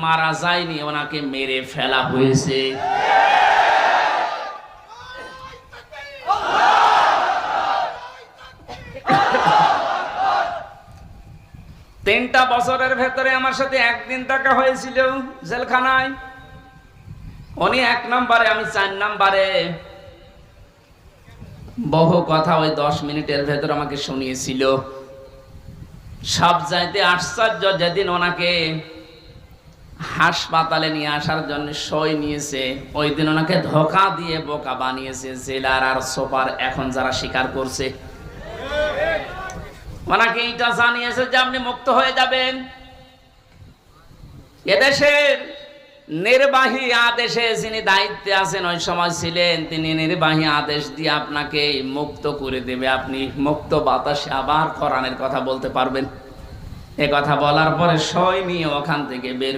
মারা যায়নি, ওনাকে মেরে ফেলা হয়েছে। তিনটা বছরের ভেতরে আমার সাথে একদিন দেখা হয়েছিল জেলখানায়। উনি 1 নম্বরে, আমি 4 নম্বরে। বহু কথা ওই 10 মিনিটের ভেতর আমাকে শুনিয়েছিল। সব চাইতে আশ্চর্য, যেদিন ওনাকে হাসপাতালে নিয়ে আসার জন্য সই নিয়েছে, ওই দিন ওনাকে ধোঁকা দিয়ে বোকা বানিয়েছে জেলার আর সুপার। এখন যারা স্বীকার করছে, ওনাকে এটা জানিয়েছে যে আপনি মুক্ত হয়ে যাবেন। এদেশের নির্বাহী আদেশে যিনি দায়িত্বে আছেন, ওই সময় ছিলেন, তিনি নির্বাহী আদেশ দিয়ে আপনাকে মুক্ত করে দেবে। আপনি মুক্ত বাতাসে আবার কোরআনের কথা বলতে পারবেন। এ কথা বলার পরে সই নিয়ে ওখান থেকে বের